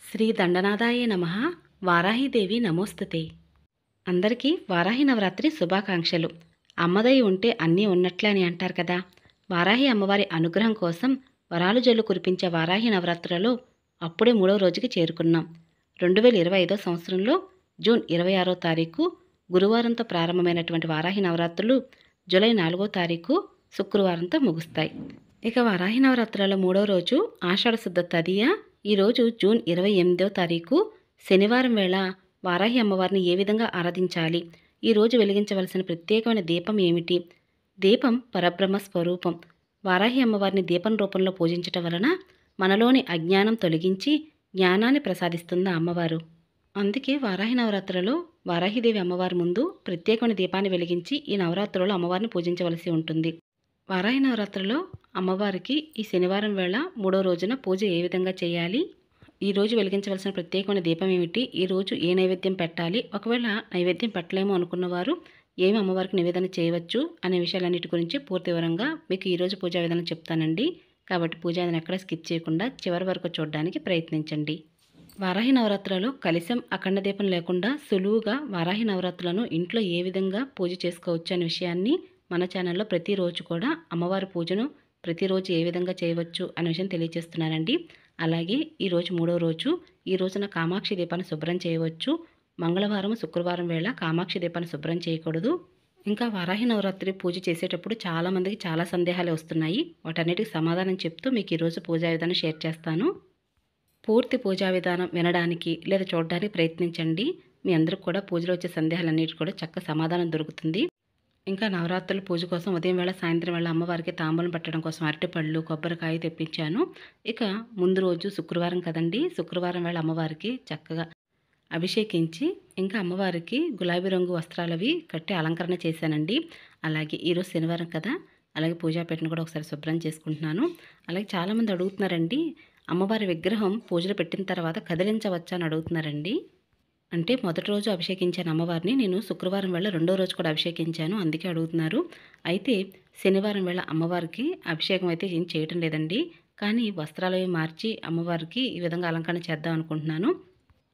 శ్రీ దండనాథాయ నమః. వారాహిదేవి నమోస్తుతే. అందరికీ వారాహి నవరాత్రి శుభాకాంక్షలు. అమ్మదై ఉంటే అన్నీ ఉన్నట్లే అని అంటారు కదా. వారాహి అమ్మవారి అనుగ్రహం కోసం వరాలు జల్లు కురిపించే వారాహి నవరాత్రులలో అప్పుడే 3వ రోజుకి చేరుకున్నాం. 2025 సంవత్సరంలో జూన్ 26వ తారీఖు గురువారంతో ప్రారంభమైనటువంటి వారాహి నవరాత్రులు జూలై 4వ తారీఖు శుక్రవారంతో ముగుస్తాయి. ఇక వారాహి నవరాత్రులలో 3వ రోజు ఆషాఢ శుద్ధ తదియ. ఈరోజు జూన్ 28వ తారీఖు శనివారం వేళ వారాహి అమ్మవారిని ఏ విధంగా ఆరాధించాలి, ఈరోజు వెలిగించవలసిన ప్రత్యేకమైన దీపం ఏమిటి? దీపం పరబ్రహ్మ స్వరూపం. వారాహి అమ్మవారిని దీపం రూపంలో పూజించటం వలన మనలోని అజ్ఞానం తొలగించి జ్ఞానాన్ని ప్రసాదిస్తుంది అమ్మవారు. అందుకే వారాహి నవరాత్రులలో వారాహిదేవి అమ్మవారి ముందు ప్రత్యేకమైన దీపాన్ని వెలిగించి ఈ నవరాత్రులలో అమ్మవారిని పూజించవలసి ఉంటుంది. వారాహి నవరాత్రిలో అమ్మవారికి ఈ శనివారం వేళ 3వ రోజున పూజ ఏ విధంగా చేయాలి, ఈరోజు వెలిగించవలసిన ప్రత్యేకమైన దీపం ఏమిటి, ఈరోజు ఏ నైవేద్యం పెట్టాలి, ఒకవేళ నైవేద్యం పెట్టలేమో అనుకున్నవారు ఏమి అమ్మవారికి నివేదన చేయవచ్చు అనే విషయాలన్నిటి గురించి పూర్తి వివరంగా మీకు ఈరోజు పూజా విధానం చెప్తానండి. కాబట్టి పూజా విధానం ఎక్కడ స్కిప్ చేయకుండా చివరి వరకు చూడడానికి ప్రయత్నించండి. వారాహి నవరాత్రులలో కలశం అఖండ దీపం లేకుండా సులువుగా వారాహి నవరాత్రులను ఇంట్లో ఏ విధంగా పూజ చేసుకోవచ్చు అనే విషయాన్ని మన ఛానల్లో ప్రతిరోజు కూడా అమ్మవారి పూజను ప్రతిరోజు ఏ విధంగా చేయవచ్చు అనే విషయం తెలియజేస్తున్నానండి. అలాగే ఈరోజు 3వ రోజు, ఈ రోజున కామాక్షి దీపాన్ని శుభ్రం చేయవచ్చు. మంగళవారం శుక్రవారం వేళ కామాక్షి దీపాన్ని శుభ్రం చేయకూడదు. ఇంకా వారాహి నవరాత్రి పూజ చేసేటప్పుడు చాలామందికి చాలా సందేహాలు వస్తున్నాయి. వాటన్నిటికి సమాధానం చెప్తూ మీకు ఈరోజు పూజా విధానం షేర్ చేస్తాను. పూర్తి పూజా విధానం వినడానికి లేదా చూడడానికి ప్రయత్నించండి. మీ అందరికి కూడా పూజలో వచ్చే సందేహాలన్నిటి కూడా చక్కగా సమాధానం దొరుకుతుంది. ఇంకా నవరాత్రుల పూజ కోసం ఉదయం వేళ సాయంత్రం వేళ అమ్మవారికి తాంబూలం పెట్టడం కోసం అరటిపళ్ళు కొబ్బరికాయ తెప్పించాను. ఇక ముందు రోజు శుక్రవారం కదండి, శుక్రవారం వేళ అమ్మవారికి చక్కగా అభిషేకించి ఇంకా అమ్మవారికి గులాబీ రంగు వస్త్రాలవి కట్టి అలంకరణ చేశానండి. అలాగే ఈరోజు శనివారం కదా, అలాగే పూజాపేటను కూడా ఒకసారి శుభ్రం చేసుకుంటున్నాను. అలాగే చాలామంది అడుగుతున్నారండి, అమ్మవారి విగ్రహం పూజలు పెట్టిన తర్వాత కదిలించవచ్చా అని అడుగుతున్నారండి. అంటే మొదటి రోజు అభిషేకించాను అమ్మవారిని, నేను శుక్రవారం వేళ 2వ రోజు కూడా అభిషేకించాను, అందుకే అడుగుతున్నారు. అయితే శనివారం వేళ అమ్మవారికి అభిషేకం అయితే ఏం చేయటం లేదండి, కానీ వస్త్రాలు అవి మార్చి అమ్మవారికి ఈ విధంగా అలంకరణ చేద్దాం అనుకుంటున్నాను.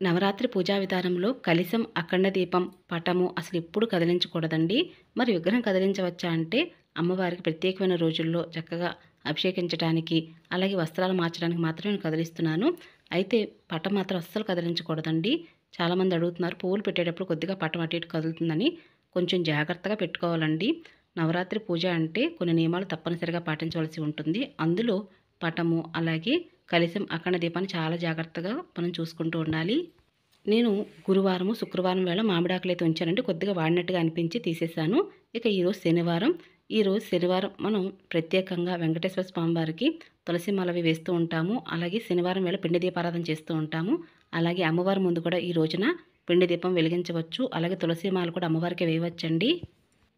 నవరాత్రి పూజా విధానంలో కలశం అఖండ దీపం పటము అసలు ఎప్పుడు కదిలించకూడదండి. మరి విగ్రహం కదిలించవచ్చా అంటే అమ్మవారికి ప్రత్యేకమైన రోజుల్లో చక్కగా అభిషేకించడానికి అలాగే వస్త్రాలు మార్చడానికి మాత్రమే నేను కదిలిస్తున్నాను. అయితే పటం మాత్రం అస్సలు కదిలించకూడదండి. చాలామంది అడుగుతున్నారు పువ్వులు పెట్టేటప్పుడు కొద్దిగా పటం అటు ఇటు కదులుతుందని, కొంచెం జాగ్రత్తగా పెట్టుకోవాలండి. నవరాత్రి పూజ అంటే కొన్ని నియమాలు తప్పనిసరిగా పాటించవలసి ఉంటుంది. అందులో పటము అలాగే కలశం అఖండ దీపాన్ని చాలా జాగ్రత్తగా మనం చూసుకుంటూ ఉండాలి. నేను గురువారము శుక్రవారం వేళ మామిడాకులు అయితే ఉంచానండి, కొద్దిగా వాడినట్టుగా అనిపించి తీసేశాను. ఇక ఈరోజు శనివారం, ఈరోజు శనివారం మనం ప్రత్యేకంగా వెంకటేశ్వర స్వామి వారికి తులసి మాలవి వేస్తూ ఉంటాము. అలాగే శనివారం వేళ పిండి దీపారాధన చేస్తూ ఉంటాము. అలాగే అమ్మవారి ముందు కూడా ఈ రోజున పిండి దీపం వెలిగించవచ్చు. అలాగే తులసి మాల కూడా అమ్మవారికి వేయవచ్చండి.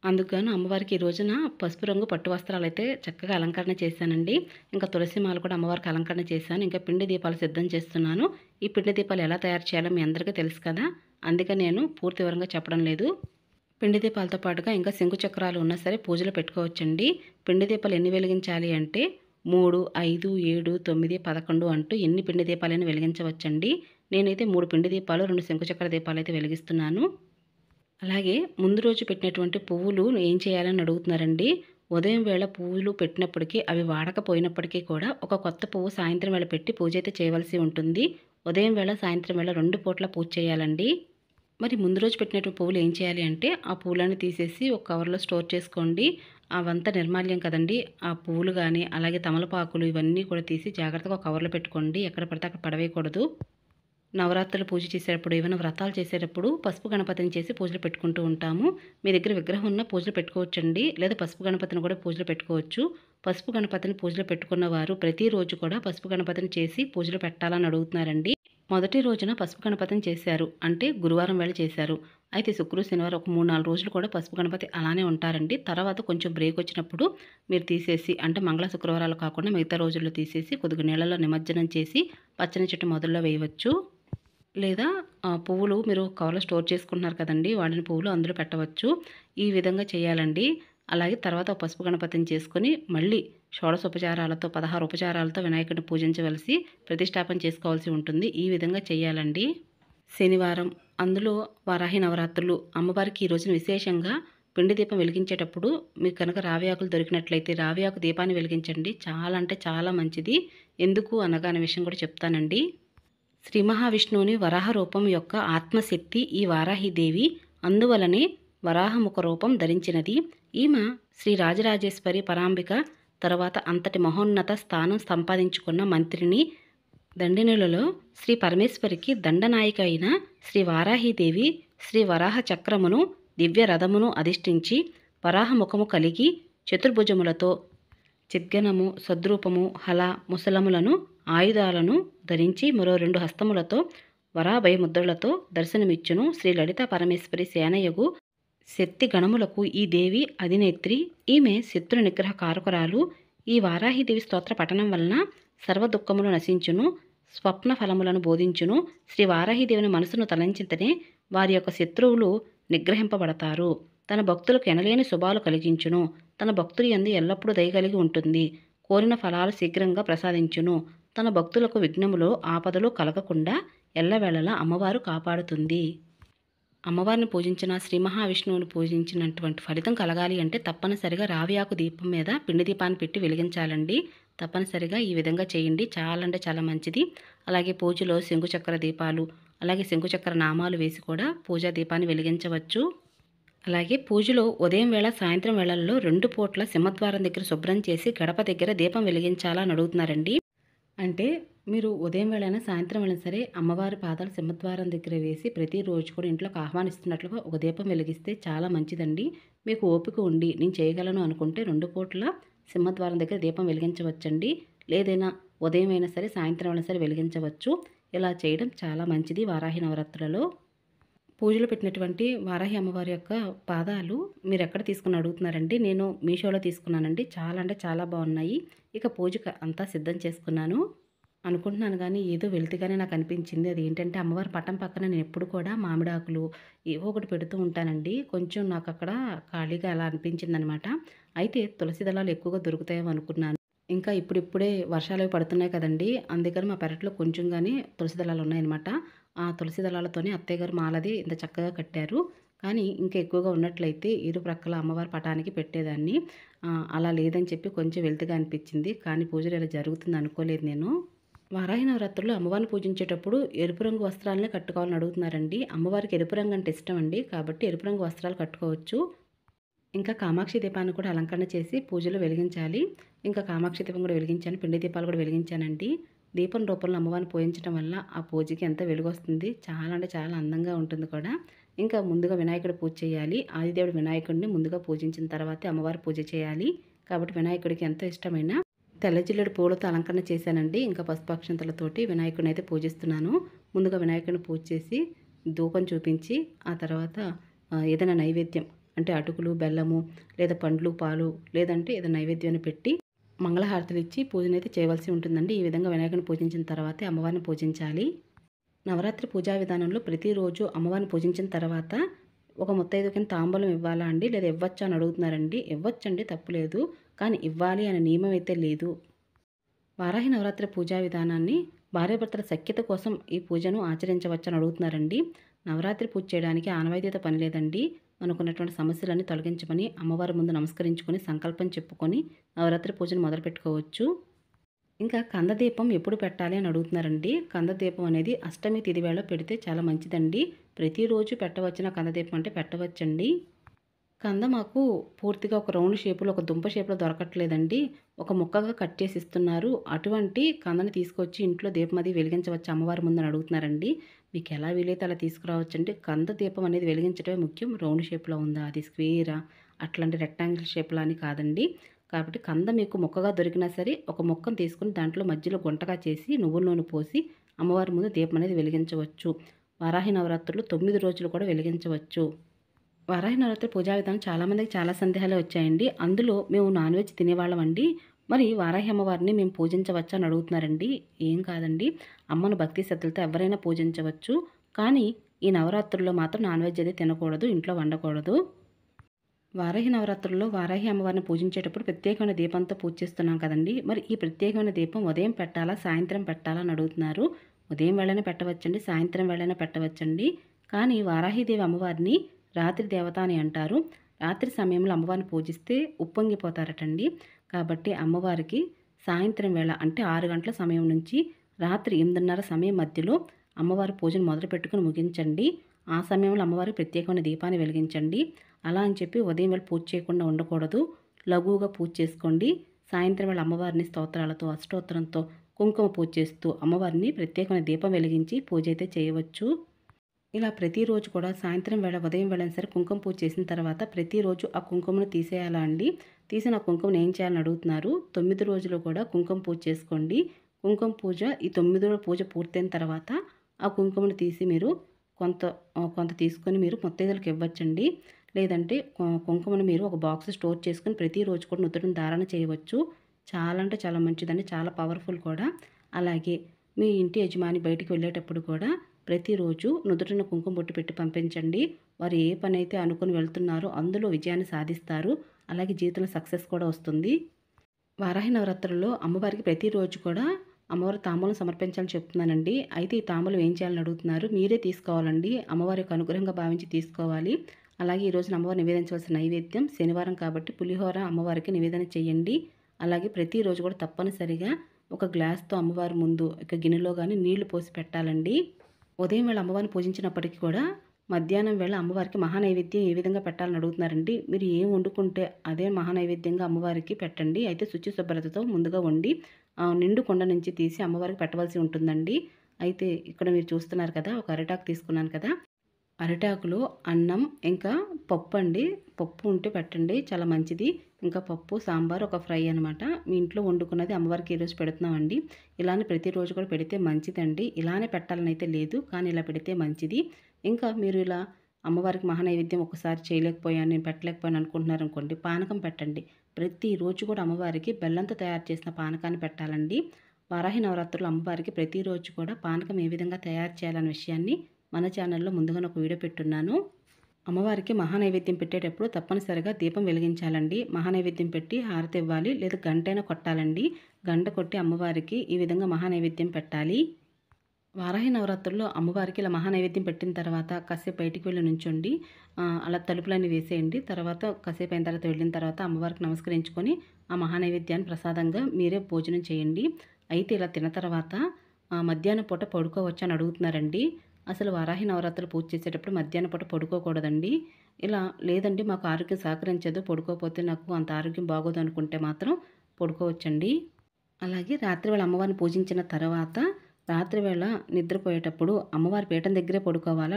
అందుకని అమ్మవారికి ఈ రోజున పసుపు రంగు పట్టు వస్త్రాలు అయితే చక్కగా అలంకరణ చేశానండి. ఇంకా తులసి మాల కూడా అమ్మవారికి అలంకరణ చేశాను. ఇంకా పిండి దీపాలు సిద్ధం చేస్తున్నాను. ఈ పిండి దీపాలు ఎలా తయారు చేయాలో మీ అందరికీ తెలుసు కదా, అందుకే నేను పూర్తి వివరంగా చెప్పడం లేదు. పిండి దీపాలతో పాటుగా ఇంకా శంకు చక్రాలు ఉన్నా సరే పూజలు పెట్టుకోవచ్చండి. పిండి దీపాలు ఎన్ని వెలిగించాలి అంటే 3, 5, 7, 9, 11 అంటూ ఎన్ని పిండి దీపాలైనా వెలిగించవచ్చండి. నేనైతే 3 పిండి దీపాలు 2 శంకు చక్ర దీపాలు అయితే వెలిగిస్తున్నాను. అలాగే ముందు రోజు పెట్టినటువంటి పువ్వులు ఏం చేయాలని అడుగుతున్నారండి. ఉదయం వేళ పువ్వులు పెట్టినప్పటికీ అవి వాడకపోయినప్పటికీ కూడా ఒక కొత్త పువ్వు సాయంత్రం వేళ పెట్టి పూజ అయితే చేయవలసి ఉంటుంది. ఉదయం వేళ సాయంత్రం వేళ 2 పూట్ల పూజ చేయాలండి. మరి ముందు రోజు పెట్టినటువంటి పువ్వులు ఏం చేయాలి అంటే ఆ పువ్వులను తీసేసి ఒక కవర్లో స్టోర్ చేసుకోండి. అవంతా నిర్మాల్యం కదండి. ఆ పువ్వులు కానీ అలాగే తమలపాకులు ఇవన్నీ కూడా తీసి జాగ్రత్తగా ఒక కవర్లో పెట్టుకోండి. ఎక్కడ పడితే అక్కడ పడవేయకూడదు. నవరాత్రులు పూజ చేసేటప్పుడు ఏమైనా వ్రతాలు చేసేటప్పుడు పసుపు గణపతిని చేసి పూజలు పెట్టుకుంటూ ఉంటాము. మీ దగ్గర విగ్రహం ఉన్న పూజలు పెట్టుకోవచ్చండి, లేదా పసుపు గణపతిని కూడా పూజలు పెట్టుకోవచ్చు. పసుపు గణపతిని పూజలు పెట్టుకున్న వారు ప్రతిరోజు కూడా పసుపు గణపతిని చేసి పూజలు పెట్టాలని అడుగుతున్నారండి. మొదటి రోజున పసుపు గణపతిని చేశారు అంటే గురువారం వేళ చేశారు. అయితే శనివారం ఒక 3-4 రోజులు కూడా పసుపు గణపతి అలానే ఉంటారండి. తర్వాత కొంచెం బ్రేక్ వచ్చినప్పుడు మీరు తీసేసి అంటే మంగళ శుక్రవారాలు కాకుండా మిగతా రోజుల్లో తీసేసి కొద్దిగా నీళ్ళలో నిమజ్జనం చేసి పచ్చని చెట్టు మొదల్లో వేయవచ్చు. లేదా పువ్వులు మీరు కవర్లో స్టోర్ చేసుకుంటున్నారు కదండి, వాడిన పువ్వులు అందులో పెట్టవచ్చు. ఈ విధంగా చేయాలండి. అలాగే తర్వాత పసుపు గణపతిని చేసుకొని మళ్ళీ షోడశోపచారాలతో 16 ఉపచారాలతో వినాయకుడిని పూజించవలసి ప్రతిష్టాపన చేసుకోవాల్సి ఉంటుంది. ఈ విధంగా చేయాలండి. శనివారం అందులో వారాహి నవరాత్రులు అమ్మవారికి ఈ రోజున విశేషంగా పిండి దీపం వెలిగించేటప్పుడు మీకు కనుక రావి ఆకులు దొరికినట్లయితే రావి ఆకు దీపాన్ని వెలిగించండి. చాలా అంటే చాలా మంచిది. ఎందుకు అనగా అనే విషయం కూడా చెప్తానండి. శ్రీ మహావిష్ణువుని వరాహ రూపం యొక్క ఆత్మశక్తి ఈ వారాహిదేవి. అందువలనే వరాహముఖ రూపం ధరించినది. ఈమె శ్రీ రాజరాజేశ్వరి పరాంబిక తర్వాత అంతటి మహోన్నత స్థానం సంపాదించుకున్న మంత్రిని. దండినులలో శ్రీ పరమేశ్వరికి దండనాయిక అయిన శ్రీ వారాహిదేవి శ్రీ వరాహ చక్రమును దివ్య రథమును అధిష్ఠించి వరాహముఖము కలిగి చతుర్భుజములతో చిద్గనము సద్రూపము హల ముసలములను ఆయుధాలను ధరించి మరో 2 హస్తములతో వరాభయ ముద్రలతో దర్శనమిచ్చును. శ్రీ లలిత పరమేశ్వరి సేనయగు శక్తి గణములకు ఈ దేవి అధినేత్రి. ఈమె శత్రు నిగ్రహ కారకురాలు. ఈ వారాహిదేవి స్తోత్ర పఠనం వలన సర్వ దుఃఖములు నశించును, స్వప్న ఫలములను బోధించును. శ్రీ వారాహిదేవిని మనసును తలంచితనే వారి యొక్క శత్రువులు నిగ్రహింపబడతారు. తన భక్తులకు ఎనలేని శుభాలు కలిగించును. తన భక్తుల యందు ఎల్లప్పుడూ దయ కలిగి ఉంటుంది. కోరిన ఫలాలు శీఘ్రంగా ప్రసాదించును. తన భక్తులకు విఘ్నములు ఆపదలు కలగకుండా ఎల్లవేళలా అమ్మవారు కాపాడుతుంది. అమ్మవారిని పూజించిన శ్రీ మహావిష్ణువుని పూజించినటువంటి ఫలితం కలగాలి అంటే తప్పనిసరిగా రావి ఆకు దీపం మీద పిండి దీపాన్ని పెట్టి వెలిగించాలండి. తప్పనిసరిగా ఈ విధంగా చేయండి. చాలా అంటే చాలా మంచిది. అలాగే పూజలో శంకుచక్ర దీపాలు అలాగే శంకుచక్ర నామాలు వేసి కూడా పూజా దీపాన్ని వెలిగించవచ్చు. అలాగే పూజలో ఉదయం వేళ సాయంత్రం వేళల్లో 2 పూట్ల సింహద్వారం దగ్గర శుభ్రం చేసి గడప దగ్గర దీపం వెలిగించాలా అని అడుగుతున్నారండి. అంటే మీరు ఉదయం వేళైనా సాయంత్రం వేళ సరే అమ్మవారి పాదాలు సింహద్వారం దగ్గర వేసి ప్రతిరోజు కూడా ఇంట్లోకి ఆహ్వానిస్తున్నట్లుగా ఒక దీపం వెలిగిస్తే చాలా మంచిదండి. మీకు ఓపిక ఉండి నేను చేయగలను అనుకుంటే 2 పూట్ల సింహద్వారం దగ్గర దీపం వెలిగించవచ్చండి. లేదైనా ఉదయం అయినా సరే సాయంత్రం అయినా సరే వెలిగించవచ్చు. ఇలా చేయడం చాలా మంచిది. వారాహి నవరాత్రులలో పూజలు పెట్టినటువంటి వారాహి అమ్మవారి యొక్క పాదాలు మీరు ఎక్కడ తీసుకుని అడుగుతున్నారండి. నేను మీషోలో తీసుకున్నానండి. చాలా అంటే చాలా బాగున్నాయి. ఇక పూజకు అంతా సిద్ధం చేసుకున్నాను అనుకుంటున్నాను కానీ ఏదో వెళ్తిగానే నాకు అనిపించింది. అది ఏంటంటే అమ్మవారి పటం పక్కన నేను ఎప్పుడు కూడా మామిడాకులు ఏవో ఒకటి పెడుతూ ఉంటానండి. కొంచెం నాకు అక్కడ ఖాళీగా అలా అనిపించింది అనమాట. అయితే తులసి దళాలు ఎక్కువగా దొరుకుతాయేమో అనుకున్నాను. ఇంకా ఇప్పుడిప్పుడే వర్షాలు అవి పడుతున్నాయి కదండి. అందుకని మా పెరట్లో కొంచెంగానే తులసి దళాలు ఉన్నాయన్నమాట. ఆ తులసి దళాలతోనే అత్తయ్య గారు మాలది ఇంత చక్కగా కట్టారు. కానీ ఇంకా ఎక్కువగా ఉన్నట్లయితే ఇరు ప్రక్కల అమ్మవారి పటానికి పెట్టేదాన్ని. అలా లేదని చెప్పి కొంచెం వెళ్తుగా అనిపించింది. కానీ పూజలు ఇలా జరుగుతుంది అనుకోలేదు నేను. వారాహి నవరాత్రులు అమ్మవారిని పూజించేటప్పుడు ఎరుపు రంగు వస్త్రాలనే కట్టుకోవాలని అడుగుతున్నారండి. అమ్మవారికి ఎరుపు రంగు అంటే ఇష్టం అండి. కాబట్టి ఎరుపు రంగు వస్త్రాలు కట్టుకోవచ్చు. ఇంకా కామాక్షి దీపాన్ని కూడా అలంకరణ చేసి పూజలో వెలిగించాలి. ఇంకా కామాక్షి దీపం కూడా వెలిగించాను. పిండి దీపాలు కూడా వెలిగించానండి. దీపం రూపంలో అమ్మవారిని పూజించడం వల్ల ఆ పూజకి ఎంత వెలుగు వస్తుంది. చాలా అంటే చాలా అందంగా ఉంటుంది కూడా. ఇంకా ముందుగా వినాయకుడి పూజ చేయాలి. ఆదిదేవుడు వినాయకుడిని ముందుగా పూజించిన తర్వాతే అమ్మవారి పూజ చేయాలి. కాబట్టి వినాయకుడికి ఎంతో ఇష్టమైన తెల్ల జిల్లేడు పూలతో అలంకరణ చేశానండి. ఇంకా పసుపు అక్షంతలతోటి వినాయకుడిని అయితే పూజిస్తున్నాను. ముందుగా వినాయకుడిని పూజ చేసి ధూపం చూపించి ఆ తర్వాత ఏదైనా నైవేద్యం అంటే అటుకులు బెల్లము లేదా పండ్లు పాలు లేదంటే ఏదైనా నైవేద్యాన్ని పెట్టి మంగళహారతులు ఇచ్చి పూజనైతే చేయవలసి ఉంటుందండి. ఈ విధంగా వినాయకుడిని పూజించిన తర్వాతే అమ్మవారిని పూజించాలి. నవరాత్రి పూజా విధానంలో ప్రతిరోజు అమ్మవారిని పూజించిన తర్వాత ఒక ముత్తైదుకి తాంబూలం ఇవ్వాలా అండి లేదా ఇవ్వచ్చా అని అడుగుతున్నారండి. ఇవ్వచ్చండి, తప్పులేదు. కానీ ఇవ్వాలి అనే నియమం అయితే లేదు. వారాహి నవరాత్రి పూజా విధానాన్ని భార్యాభర్తల సఖ్యత కోసం ఈ పూజను ఆచరించవచ్చని అడుగుతున్నారండి. నవరాత్రి పూజ చేయడానికి ఆనవాయితీతో పని లేదండి. మనకున్నటువంటి సమస్యలన్నీ తొలగించమని అమ్మవారి ముందు నమస్కరించుకొని సంకల్పం చెప్పుకొని నవరాత్రి పూజను మొదలుపెట్టుకోవచ్చు. ఇంకా కందదీపం ఎప్పుడు పెట్టాలి అని అడుగుతున్నారండి. కందదీపం అనేది అష్టమి తిథి వేళ పెడితే చాలా మంచిదండి. ప్రతిరోజు పెట్టవచ్చిన కందదీపం అంటే పెట్టవచ్చండి. కంద మాకు పూర్తిగా ఒక రౌండ్ షేపులో ఒక దుంప షేప్లో దొరకట్లేదండి. ఒక ముక్కగా కట్ చేసి ఇస్తున్నారు. అటువంటి కందని తీసుకొచ్చి ఇంట్లో దీపం అది వెలిగించవచ్చు అమ్మవారి ముందని అడుగుతున్నారండి. మీకు ఎలా వీలైతే అలా తీసుకురావచ్చండి. కంద దీపం అనేది వెలిగించడమే ముఖ్యం. రౌండ్ షేప్లో ఉందా, అది స్క్వేరా, అట్లాంటి రెక్టాంగిల్ షేప్లో అని కాదండి. కాబట్టి కంద మీకు ముక్కగా దొరికినా సరే ఒక ముక్కను తీసుకుని దాంట్లో మధ్యలో గుంటగా చేసి నువ్వుల నూనె పోసి అమ్మవారి ముందు దీపం అనేది వెలిగించవచ్చు. వారాహి నవరాత్రులు 9 రోజులు కూడా వెలిగించవచ్చు. వారాహి నవరాత్రి పూజా విధానం చాలామందికి చాలా సందేహాలు వచ్చాయండి. అందులో మేము నాన్ వెజ్ తినేవాళ్ళం అండి. మరి వారాహి అమ్మవారిని మేము పూజించవచ్చా అని అడుగుతున్నారండి. ఏం కాదండి, అమ్మను భక్తి శ్రద్ధలతో ఎవరైనా పూజించవచ్చు. కానీ ఈ నవరాత్రుల్లో మాత్రం నాన్ వెజ్ అది తినకూడదు, ఇంట్లో వండకూడదు. వారాహి నవరాత్రుల్లో వారాహి అమ్మవారిని పూజించేటప్పుడు ప్రత్యేకమైన దీపంతో పూజ చేస్తున్నాం కదండి. మరి ఈ ప్రత్యేకమైన దీపం ఉదయం పెట్టాలా, సాయంత్రం పెట్టాలా అని అడుగుతున్నారు. ఉదయం వేళనే పెట్టవచ్చండి, సాయంత్రం వేళనే పెట్టవచ్చండి. కానీ వారాహిదేవి అమ్మవారిని రాత్రి దేవత అని అంటారు. రాత్రి సమయంలో అమ్మవారిని పూజిస్తే ఉప్పొంగిపోతారటండి. కాబట్టి అమ్మవారికి సాయంత్రం వేళ అంటే 6 గంటల సమయం నుంచి రాత్రి 8:30 సమయం మధ్యలో అమ్మవారి పూజను మొదలు పెట్టుకుని ముగించండి. ఆ సమయంలో అమ్మవారికి ప్రత్యేకమైన దీపాన్ని వెలిగించండి. అలా అని చెప్పి ఉదయం వేళ పూజ చేయకుండా ఉండకూడదు. లఘువుగా పూజ చేసుకోండి. సాయంత్రం వేళ అమ్మవారిని స్తోత్రాలతో, అష్టోత్తరంతో, కుంకుమ పూజ చేస్తూ అమ్మవారిని ప్రత్యేకమైన దీపం వెలిగించి పూజ అయితే చేయవచ్చు. ఇలా ప్రతిరోజు కూడా సాయంత్రం వేళ, ఉదయం వేళ సరే కుంకుమ పూజ చేసిన తర్వాత ప్రతిరోజు ఆ కుంకుమను తీసేయాలా అండి. తీసిన కుంకుమను ఏం చేయాలని అడుగుతున్నారు. 9 రోజులు కూడా కుంకుమ పూజ చేసుకోండి. కుంకుమ పూజ ఈ 9 రోజుల పూజ పూర్తయిన తర్వాత ఆ కుంకుమను తీసి మీరు కొంత తీసుకొని మీరు ముత్తైదులకు ఇవ్వచ్చండి. లేదంటే కుంకుమను మీరు ఒక బాక్స్ స్టోర్ చేసుకొని ప్రతిరోజు కూడా నుదుటిన ధారణ చేయవచ్చు. చాలా అంటే చాలా మంచిదండి, చాలా పవర్ఫుల్ కూడా. అలాగే మీ ఇంటి యజమాని బయటికి వెళ్ళేటప్పుడు కూడా ప్రతిరోజు నుదుటిన కుంకుమ బొట్టు పెట్టి పంపించండి. వారు ఏ పని అయితే అనుకుని వెళ్తున్నారో అందులో విజయాన్ని సాధిస్తారు. అలాగే జీవితంలో సక్సెస్ కూడా వస్తుంది. వారాహి నవరాత్రుల్లో అమ్మవారికి ప్రతిరోజు కూడా అమ్మవారి తాంబూలం సమర్పించాలని చెప్తున్నానండి. అయితే ఈ తాంబూలం ఏం చేయాలని అడుగుతున్నారు. మీరే తీసుకోవాలండి. అమ్మవారి యొక్క అనుగ్రహంగా భావించి తీసుకోవాలి. అలాగే ఈరోజు అమ్మవారు నివేదించవలసిన నైవేద్యం శనివారం కాబట్టి పులిహోర అమ్మవారికి నివేదన చేయండి. అలాగే ప్రతిరోజు కూడా తప్పనిసరిగా ఒక గ్లాస్తో అమ్మవారి ముందు ఒక గిన్నెలో కానీ నీళ్లు పోసి పెట్టాలండి. ఉదయం వేళ అమ్మవారిని పూజించినప్పటికీ కూడా మధ్యాహ్నం వేళ అమ్మవారికి మహానైవేద్యం ఏ విధంగా పెట్టాలని అడుగుతున్నారండి. మీరు ఏం వండుకుంటే అదే మహానైవేద్యంగా అమ్మవారికి పెట్టండి. అయితే శుచి శుభ్రతతో ముందుగా వండి నిండు కొండ నుంచి తీసి అమ్మవారికి పెట్టవలసి ఉంటుందండి. అయితే ఇక్కడ మీరు చూస్తున్నారు కదా, ఒక అరిటాకు తీసుకున్నాను కదా, అరిటాకులో అన్నం ఇంకా పప్పు అండి. పప్పు ఉంటే పెట్టండి, చాలా మంచిది. ఇంకా పప్పు, సాంబార్, ఒక ఫ్రై అనమాట. మీ ఇంట్లో వండుకున్నది అమ్మవారికి ఈరోజు పెడుతున్నామండి. ఇలానే ప్రతిరోజు కూడా పెడితే మంచిదండి. ఇలానే పెట్టాలని అయితే లేదు, కానీ ఇలా పెడితే మంచిది. ఇంకా మీరు ఇలా అమ్మవారికి మహానైవేద్యం ఒకసారి చేయలేకపోయాను, నేను పెట్టలేకపోయాను అనుకుంటున్నారనుకోండి, పానకం పెట్టండి. ప్రతిరోజు కూడా అమ్మవారికి బెల్లంతో తయారు చేసిన పానకాన్ని పెట్టాలండి. వారాహి నవరాత్రులు అమ్మవారికి ప్రతిరోజు కూడా పానకం ఏ విధంగా తయారు చేయాలనే విషయాన్ని మన ఛానల్లో ముందుగానే ఒక వీడియో పెట్టున్నాను. అమ్మవారికి మహానైవేద్యం పెట్టేటప్పుడు తప్పనిసరిగా దీపం వెలిగించాలండి. మహానైవేద్యం పెట్టి హారతి ఇవ్వాలి, లేదా గంటైనా కొట్టాలండి. గంట కొట్టి అమ్మవారికి ఈ విధంగా మహానైవేద్యం పెట్టాలి. వారాహి నవరాత్రుల్లో అమ్మవారికి ఇలా మహానైవేద్యం పెట్టిన తర్వాత కాసేపు బయటికి వెళ్ళి నుంచోండి. అలా తలుపులన్నీ వేసేయండి. తర్వాత కాసేపు అయిన తర్వాత వెళ్ళిన తర్వాత అమ్మవారికి నమస్కరించుకొని ఆ మహానైవేద్యాన్ని ప్రసాదంగా మీరే భోజనం చేయండి. అయితే ఇలా తిన్న తర్వాత మధ్యాహ్నం పూట పడుకోవచ్చు అని అడుగుతున్నారండి. అసలు వారాహి నవరాత్రులు పూజ చేసేటప్పుడు మధ్యాహ్నం పూట పడుకోకూడదండి. ఇలా లేదండి మాకు ఆరోగ్యం సహకరించదు, పడుకోకపోతే నాకు అంత ఆరోగ్యం బాగోదు అనుకుంటే మాత్రం పడుకోవచ్చండి. అలాగే రాత్రివేళ అమ్మవారిని పూజించిన తర్వాత రాత్రివేళ నిద్రపోయేటప్పుడు అమ్మవారి పీఠం దగ్గరే పడుకోవాలా,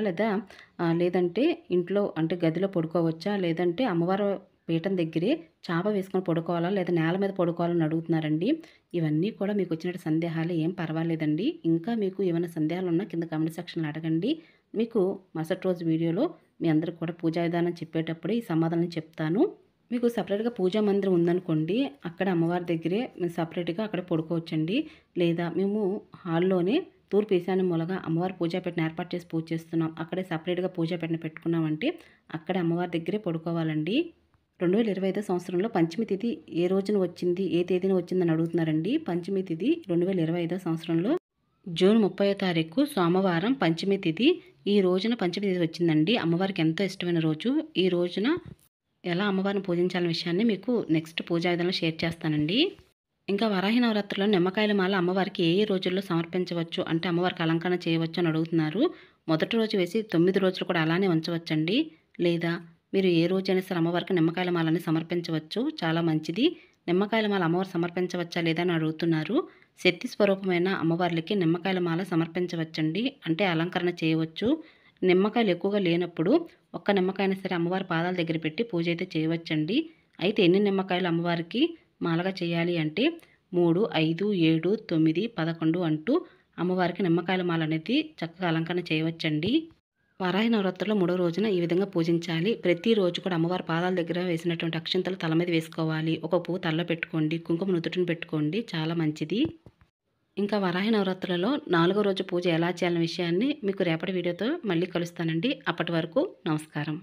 లేదంటే ఇంట్లో అంటే గదిలో పడుకోవచ్చా, లేదంటే అమ్మవారు పీఠం దగ్గరే చాప వేసుకొని పడుకోవాలా, లేదా నేల మీద పడుకోవాలని అడుగుతున్నారండి. ఇవన్నీ కూడా మీకు వచ్చినట్టు సందేహాలు, ఏం పర్వాలేదండి. ఇంకా మీకు ఏమైనా సందేహాలు ఉన్నా కింద కామెంట్ సెక్షన్లో అడగండి. మీకు మరుసటి రోజు వీడియోలో మీ అందరికి కూడా పూజా విధానం చెప్పేటప్పుడు ఈ సమాధానం చెప్తాను. మీకు సపరేట్గా పూజా మందిరం ఉందనుకోండి, అక్కడ అమ్మవారి దగ్గరే సపరేట్గా అక్కడ పడుకోవచ్చండి. లేదా మేము హాల్లోనే తూర్పు ఈశాన్య మూలగా అమ్మవారి పూజా పెట్టిన ఏర్పాటు చేసి పూజ చేస్తున్నాం, అక్కడే సపరేట్గా పూజా పెట్టిన పెట్టుకున్నామంటే అక్కడే అమ్మవారి దగ్గరే పడుకోవాలండి. 2025 సంవత్సరంలో పంచమి తిథి ఏ రోజున వచ్చింది, ఏ తేదీన వచ్చిందని అడుగుతున్నారండి. పంచమి తిథి 2025 సంవత్సరంలో జూన్ 30వ తారీఖు సోమవారం పంచమి తిథి. ఈ రోజున పంచమి తిథి వచ్చిందండి. అమ్మవారికి ఎంతో ఇష్టమైన రోజు. ఈ రోజున ఎలా అమ్మవారిని పూజించాలనే విషయాన్ని మీకు నెక్స్ట్ పూజా విధానంలో షేర్ చేస్తానండి. ఇంకా వారాహి నవరాత్రుల్లో నిమ్మకాయల మాల అమ్మవారికి ఏ రోజుల్లో సమర్పించవచ్చు అంటే అమ్మవారికి అలంకరణ చేయవచ్చు అని అడుగుతున్నారు. మొదటి రోజు వేసి 9 రోజులు కూడా అలానే ఉంచవచ్చండి. లేదా మీరు ఏ రోజైనా సరే అమ్మవారికి నిమ్మకాయల మాలని సమర్పించవచ్చు, చాలా మంచిది. నిమ్మకాయల మాల అమ్మవారు సమర్పించవచ్చా లేదా అని అడుగుతున్నారు. శక్తి స్వరూపమైన అమ్మవార్లకి నిమ్మకాయల మాల సమర్పించవచ్చండి, అంటే అలంకరణ చేయవచ్చు. నిమ్మకాయలు ఎక్కువగా లేనప్పుడు ఒక్క నిమ్మకాయన సరే అమ్మవారి పాదాల దగ్గర పెట్టి పూజ అయితే చేయవచ్చండి. అయితే ఎన్ని నిమ్మకాయలు అమ్మవారికి మాలగా చేయాలి అంటే 3, 5, 7, 9, 11 అంటూ అమ్మవారికి నిమ్మకాయల మాల అనేది చక్కగా అలంకరణ చేయవచ్చండి. వారాహి నవరాత్రుల్లో 3వ రోజున ఈ విధంగా పూజించాలి. ప్రతిరోజు కూడా అమ్మవారి పాదాల దగ్గర వేసినటువంటి అక్షింతలు తల మీద వేసుకోవాలి. ఒక పువ్వు తలలో పెట్టుకోండి, కుంకుమ నుదుటిని పెట్టుకోండి, చాలా మంచిది. ఇంకా వారాహి నవరాత్రులలో 4వ రోజు పూజ ఎలా చేయాలనే విషయాన్ని మీకు రేపటి వీడియోతో మళ్ళీ కలుస్తానండి. అప్పటి వరకు నమస్కారం.